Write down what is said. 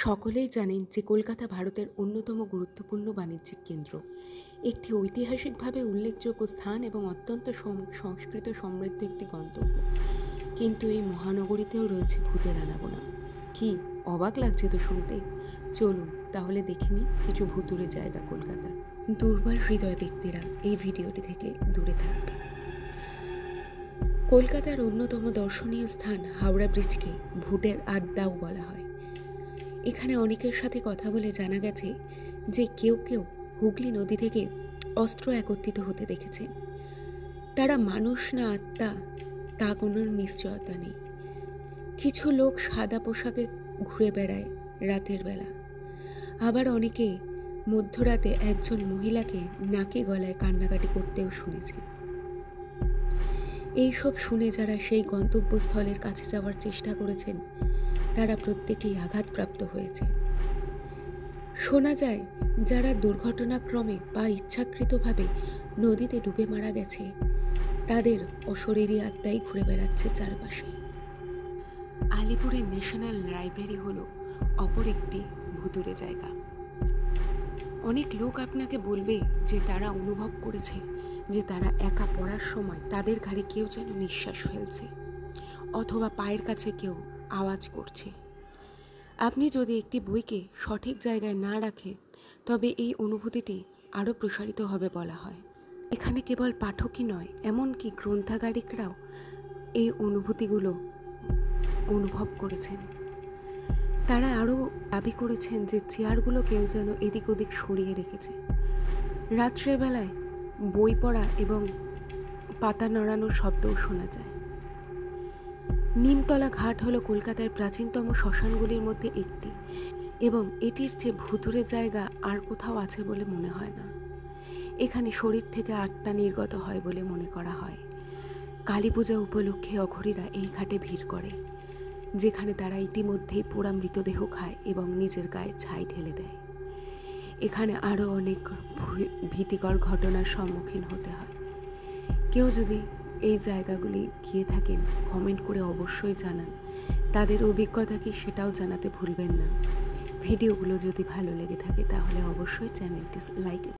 সকলেই জানেন যে কলকাতা ভারতের অন্যতম গুরুত্বপূর্ণ বাণিজ্যিক কেন্দ্র, একটি ঐতিহাসিকভাবে উল্লেখযোগ্য স্থান এবং অত্যন্ত সংস্কৃত সমৃদ্ধ একটি গন্তব্য। কিন্তু এই মহানগরীতেও রয়েছে ভূতের আনাগোনা। কি অবাক লাগছে তো শুনতে? চলুন তাহলে দেখে নিই কিছু ভুতুড়ে জায়গা কলকাতার। দুর্বল হৃদয় ব্যক্তিরা এই ভিডিওটি থেকে দূরে থাকবে। কলকাতার অন্যতম দর্শনীয় স্থান হাওড়া ব্রিজকে ভূতের আড্ডাও বলা হয়। এখানে অনেকের সাথে কথা বলে জানা গেছে যে কেউ কেউ হুগলি নদী থেকে অস্ত্র একত্রিত হতে দেখেছে। তারা মানুষ না আত্মা তা কোনো নিশ্চয়তা নেই। কিছু লোক সাদা পোশাকে ঘুরে বেড়ায় রাতের বেলা, আবার অনেকে মধ্যরাতে একজন মহিলাকে নাকে গলায় কান্নাকাটি করতেও শুনেছে। এইসব শুনে যারা সেই গন্তব্যস্থলের কাছে যাওয়ার চেষ্টা করেছেন তারা প্রত্যেকেই আঘাতপ্রাপ্ত হয়েছে। শোনা যায় যারা দুর্ঘটনাক্রমে বা ইচ্ছাকৃতভাবে নদীতে ডুবে মারা গেছে তাদের অশরীরী আত্মাই ঘুরে বেড়াচ্ছে চারপাশে। আলিপুরের ন্যাশনাল লাইব্রেরি হলো অপর একটি ভুতুড়ে জায়গা। অনেক লোক আপনাকে বলবে যে তারা অনুভব করেছে যে তারা একা পড়ার সময় তাদের ঘাড়ে কেউ যেন নিঃশ্বাস ফেলছে অথবা পায়ের কাছে কেউ আওয়াজ করছে। আপনি যদি একটি বইকে সঠিক জায়গায় না রাখে তবে এই অনুভূতিটি আরও প্রসারিত হবে বলা হয়। এখানে কেবল পাঠকই নয়, এমনকি গ্রন্থাগারিকরাও এই অনুভূতিগুলো অনুভব করেছেন। তারা আরও দাবি করেছেন যে চেয়ারগুলো কেউ যেন এদিক ওদিক সরিয়ে রেখেছে। রাত্রেবেলায় বই পড়া এবং পাতা নড়ানোর শব্দও শোনা যায়। নিমতলা ঘাট হলো কলকাতার প্রাচীনতম শ্মশানগুলির মধ্যে একটি এবং এটির চেয়ে ভুতুড়ে জায়গা আর কোথাও আছে বলে মনে হয় না। এখানে শরীর থেকে আত্মা নির্গত হয় বলে মনে করা হয়। কালী পূজা উপলক্ষে অঘরীরা এই ঘাটে ভিড় করে, যেখানে তারা ইতিমধ্যেই পোড়া মৃতদেহ খায় এবং নিজের গায়ে ছাই ঢেলে দেয়। এখানে আরও অনেক ভীতিকর ঘটনার সম্মুখীন হতে হয়। কেউ যদি এই জায়গাগুলি গিয়ে থাকেন কমেন্ট করে অবশ্যই জানান। তাদের অভিজ্ঞতা কি সেটাও জানাতে ভুলবেন না। ভিডিওগুলো যদি ভালো লেগে থাকে তাহলে অবশ্যই চ্যানেলটি লাইক